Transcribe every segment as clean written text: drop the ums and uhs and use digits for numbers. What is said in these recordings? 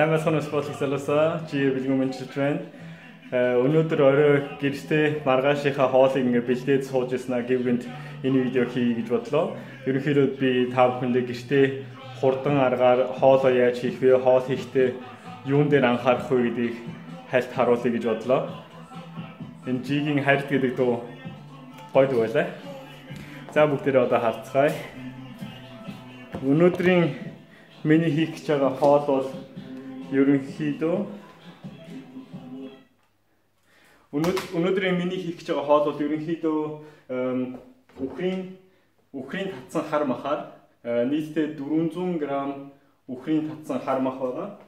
Сайн байцгаана уу спортыг залуусаа чи бэлгэн мэнчилж байна. Өнөөдөр орой гэртээ маргаашийнхаа хоолыг ингээ бэлдээд сууж яснаа гэвгэнд энэ видео хийе гэж бодлоо. Ерөнхийдөө би та бүхэндээ гэртээ хурдан аргаар хоолоо яаж хийх вэ? Хоол хийхдээ юун дээр анхаарах вэ гэдгийг хальт харуулъя гэж бодлоо. Энэ жигийн хайрт гэдэг дуу гоё дуу байлаа. За бүгдээрээ одоо харцгаая. Өнөөдрийн миний хийх гэж байгаа хоол бол ерөнхийдөө өнөөдрийн миний хийх гэж байгаа хоол бол ерөнхийдөө үхрийн татсан хар махаар нийтдээ 400 г үхрийн татсан хар мах байгаа.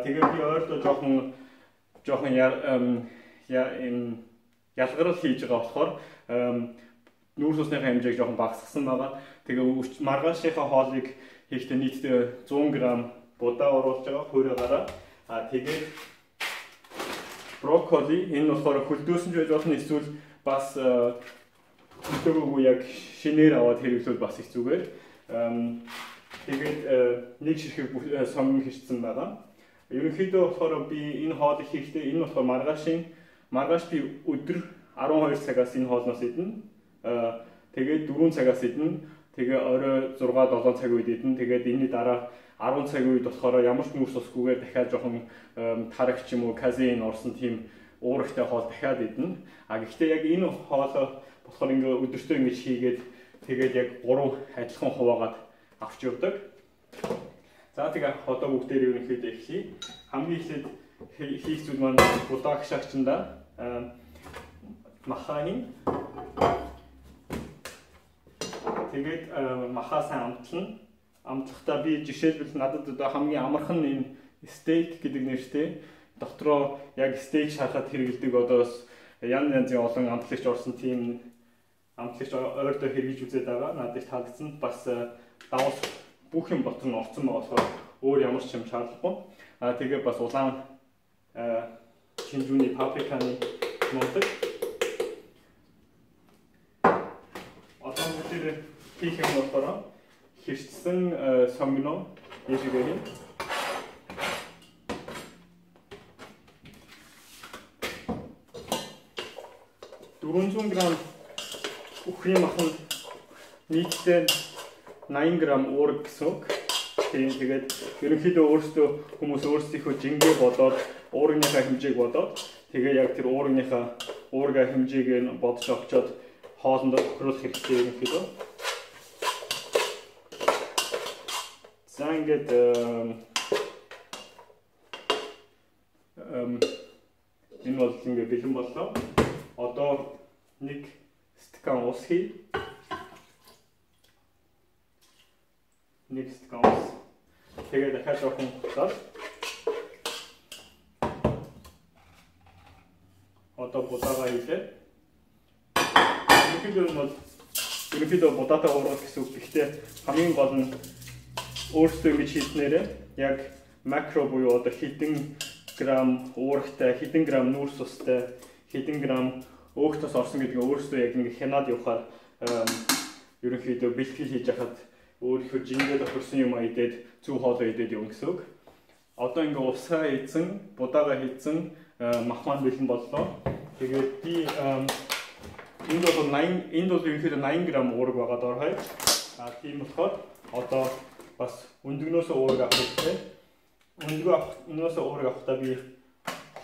Тэгээд би ойртоо жоохон ялгарл хийж байгаа болохоор нүүрс усныхаа хэмжээг жоохон багасгасан байгаа. Тэгээ маргаашийнхаа хоолыг хийхдээ нийтдээ 100 г будаа оруулж байгаа хуурайгаараа. Тэгээд брокколи энэ болохоор хөлдөөсөн ч байж болно, эсвэл бас хөтөөгөө яг шинээр аваад хэрэглүүл бас их зүгээр. Тэгээд нэг ширхэг сонгон хийсэн байгаа. Ерөнхийдөө болохоор би энэ хоолыг хийхдээ энэ болохоор маргааш би өдөр 12 цагаас энэ хоолноос идэнэ. Тэгээд 4 цагаас идэнэ. Тэгээ орой 6-7 цаг үед идэнэ. Тэгээд энэний дараа 10 цаг үед болохоор ямар ч нүүрс усгүйгээр дахиад жоохон тарах ч юм уу казеин орсон тийм уурагтай хоол дахиад идэнэ. Гэхдээ яг энэ хоолоо болохоор ингээ өдөртөө ингэж хийгээд тэгээд яг 3 адилхан хуваагаад авч явдаг. За тэгээ одоо бүгдээр ерөнхийдөө эхлэе. Хамгийн эхлээд хийх зүйл маань будаа гшаагчнда махаа хийн. Тэгээд махаа сайн амтлана. Амтлахдаа би жишээлбэл надад одоо хамгийн амархан энэ стейк гэдэг нэртэй дотроо яг стейк шахаад хэрэглэдэг одоо янзын олон амтлагч орсон тийм амтлагч ойрдоо хэрэгж үзээд байгаа. Надад их таалагдсан. Бас давс бүх юм дотор нь орсон байгаа болохоор өөр ямар ч юм шаардлагагүй. Тэгээ бас улаан шинжүүний паприканы мундаг. Одоо бүгдээ хийх юм болохоор хэрчсэн сонгоно ээжигээ. 400 г үхрийн махан нийтдээ 80 г уураг гэсэн үг. Тэгээд ерөнхийдөө хүмүүс өөрсдийнхөө жингээ бодоод уурагныхаа хэмжээг бодоод тэгээ яг тэр уурга хэмжээг нь бодож авчаад хоолндоо тохируулах хэрэгтэй ерөнхийдөө. За ингээд энэ бол ингээд бэлэн боллоо. Одоо нэг стакан ус хий. Нэг стакан ус. Тэгээд дахиад жоохон цаас. Одоо будаага хийлээ. Ерөнхийдөө будаатай уургах гэсэн үг. Гэхдээ хамгийн гол нь өөрсдөө ингэж хийснээрээ яг макро буюу одоо хэдэн грамм уурагтай, хэдэн грамм нүүрс устай, хэдэн грамм өөхтөөс орсон гэдгийг өөрсдөө яг нэг хянаад явахаар ерөнхийдөө бэлтгэл хийж хахад өөрийнхөө жингээ тохирсон юм идээд зөв хоолоо идээд явна гэсэн үг. Одоо ингээ усаа хийсэн, будаага хийсэн, мах маань бэлэн боллоо. Тэгээд би энд бол ерөнхийдөө 80 г уураг байгаа дорхой. Тийм болохоор одоо бас өндөгнөөсөө уураг авах хэрэгтэй. Өндөгнөөсөө уураг авахдаа би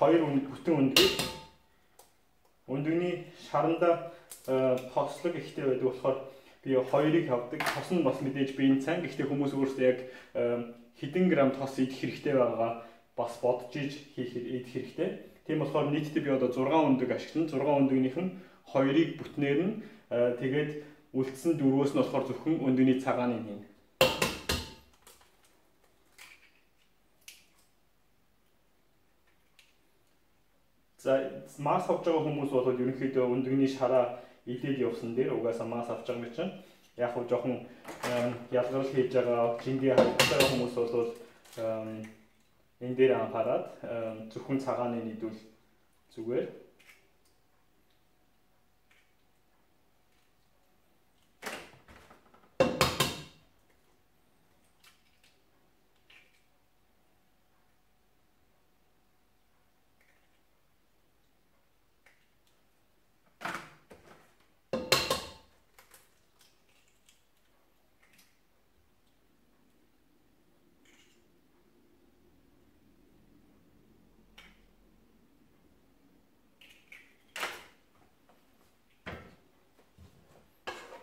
2 бүтэн өндгийг өндөгний шаранда тослог ихтэй байдаг болохоор би 2-ыг авдаг. Тос нь бас мэдээж биеийн цан. Гэхдээ хүмүүс өөрсдөө яг хэдэн грамм тос идэх хэрэгтэй байгаагаа бас бодож идэх хэрэгтэй. Тийм болохоор нийтдээ би одоо 6 өндөг ашиглана. 6 өндөгнийх нь 2-ыг бүтнээр нь тэгээд үлдсэн 4-өөс нь болохоор зөвхөн өндөгний цагааныг хийнэ. За мас авч байгаа хүмүүс бол ерөнхийдөө өндөгний шараа идээд явсан дээр угаасаа мас авч байгаа юм чинь. Яг хөө жоохон ялгарл хийж байгаа жингээ хайж байгаа хүмүүс бол энэ дээр анхаарад зөвхөн цагааныг идвэл зүгээр.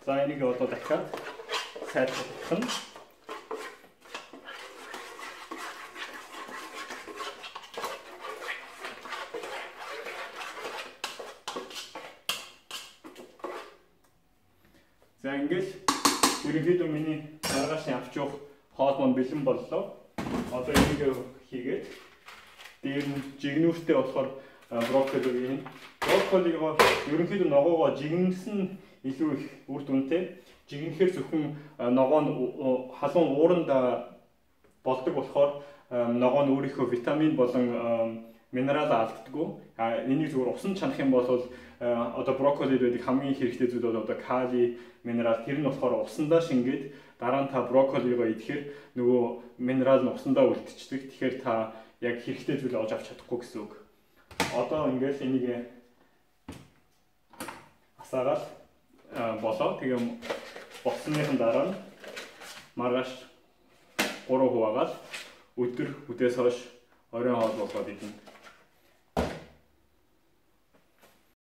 За энийг одоо дахиад сайжруулах нь. За ингээл ерөнхийдөө миний маргааш авч явах хоол мөн бэлэн боллоо. Одоо энийг хийгээд дээр нь жигнүүртэй болохоор брокколиг брокколигоо ерөнхийдөө ногоогоо жигнэсэн илүү их үр дүнтэй. Жигнэхээр зөвхөн ногоо нь халуун ууранд болдог болохоор ногоо нь өөрийнхөө витамин болон минерал алддаггүй. Энийг зүгээр усан чанах юм бол одоо брокколид байдаг хамгийн хэрэгтэй зүйл бол одоо кали, минерал тэр нь болохоор усандаа шингээд дараа нь та брокколигоо идэхээр нөгөө минерал нь усандаа үлдчихдэг. Тэгэхээр та яг хэрэгтэй зүйл олж авч чадахгүй гэсэн үг. Одоо ингээл энийг асаагаад болоо. Тэгээ боцсоныхан дараа нь маргааш 3 хуваагаад өдөр үдээс хойш оройн хоол болгоод идэнэ.